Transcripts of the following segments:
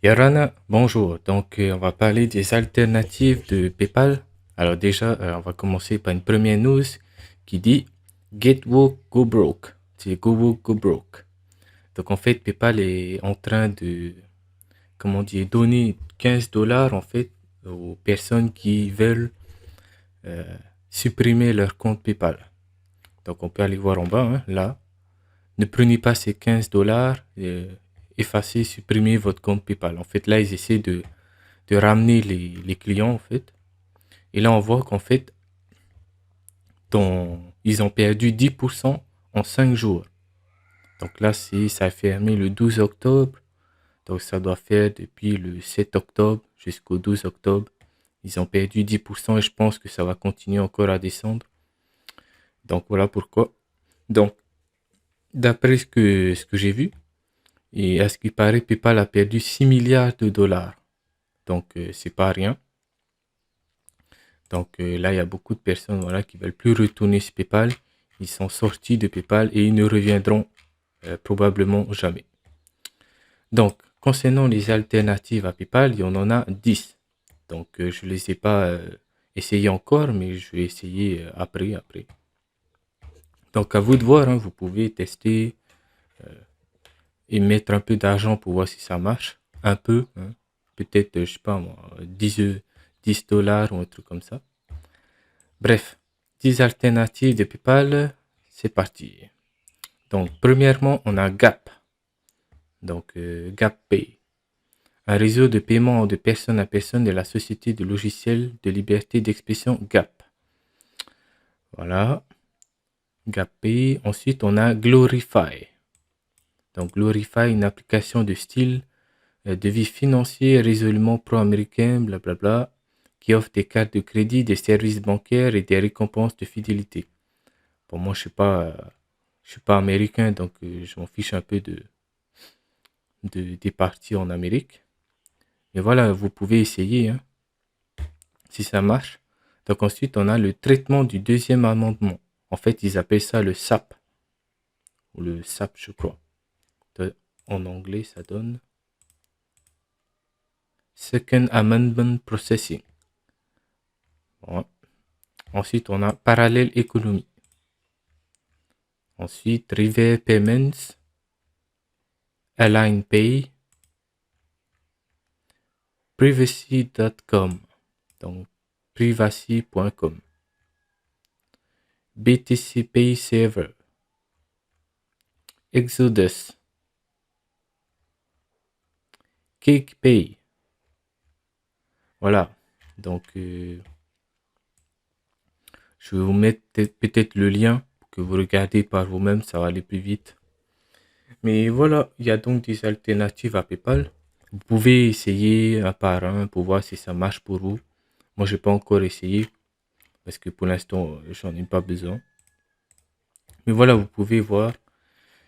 Yarana, bonjour. Donc, on va parler des alternatives de PayPal. Alors déjà, on va commencer par une première news qui dit Get woke, go broke. C'est go woke, go broke. Donc en fait, PayPal est en train de, comment dire, donner 15 dollars en fait aux personnes qui veulent euh, supprimer leur compte PayPal. Donc on peut aller voir en bas, hein, là. Ne prenez pas ces 15 dollars, effacez, supprimez votre compte PayPal. En fait, là, ils essaient de ramener les clients, en fait. Et là, on voit qu'en fait, ils ont perdu 10% en 5 jours. Donc là, ça a fermé le 12 octobre. Donc ça doit faire depuis le 7 octobre jusqu'au 12 octobre. Ils ont perdu 10% et je pense que ça va continuer encore à descendre. Donc voilà pourquoi. Donc, d'après ce que j'ai vu, et à ce qui paraît, PayPal a perdu 6 milliards de dollars. Donc, c'est pas rien. Donc là, il y a beaucoup de personnes voilà, qui veulent plus retourner sur PayPal. Ils sont sortis de PayPal et ils ne reviendront probablement jamais. Donc, concernant les alternatives à PayPal, il y en a 10. Donc, je ne les ai pas essayées encore, mais je vais essayer après. Donc, à vous de voir, hein, vous pouvez tester et mettre un peu d'argent pour voir si ça marche. Un peu, hein. Peut-être, je sais pas moi, 10 dollars ou un truc comme ça. Bref, 10 alternatives de PayPal, c'est parti. Donc, premièrement, on a Gap. Donc, Gap Pay. Un réseau de paiement de personne à personne de la société de logiciels de liberté d'expression Gap. Voilà, Gap Pay. Ensuite, on a Glorify. Donc, Glorify, une application de style de vie financier résolument pro-américain, blablabla, qui offre des cartes de crédit, des services bancaires et des récompenses de fidélité. Bon, moi, je suis pas américain, donc je m'en fiche un peu des parties en Amérique. Mais voilà, vous pouvez essayer, hein, si ça marche. Donc ensuite, on a le traitement du deuxième amendement. En fait, ils appellent ça le SAP, ou le SAP, je crois. En anglais, ça donne Second Amendment Processing. Bon. Ensuite, on a Parallel Economy. Ensuite, River Payments, Align Pay, Privacy.com. Donc, privacy.com. BTC Pay Server, Exodus, CakePay. Voilà. Donc, je vais vous mettre peut-être le lien pour que vous regardez par vous-même, ça va aller plus vite. Mais voilà, il y a donc des alternatives à PayPal. Vous pouvez essayer un par un pour voir si ça marche pour vous. Moi, je n'ai pas encore essayé parce que pour l'instant, j'en ai pas besoin. Mais voilà, vous pouvez voir,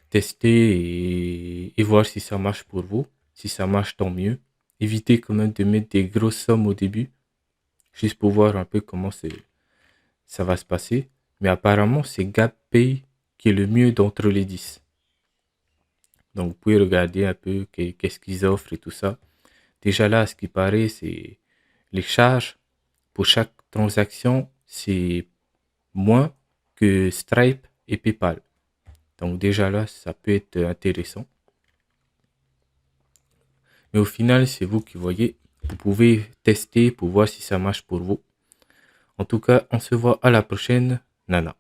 tester et voir si ça marche pour vous. Si ça marche, tant mieux. Évitez quand même de mettre des grosses sommes au début, juste pour voir un peu comment ça va se passer. Mais apparemment, c'est GapPay qui est le mieux d'entre les 10. Donc, vous pouvez regarder un peu qu'est-ce qu'ils offrent et tout ça. Déjà là, ce qui paraît, c'est les charges pour chaque transaction, c'est moins que Stripe et PayPal. Donc déjà là, ça peut être intéressant. Mais au final, c'est vous qui voyez. Vous pouvez tester pour voir si ça marche pour vous. En tout cas, on se voit à la prochaine. Nana.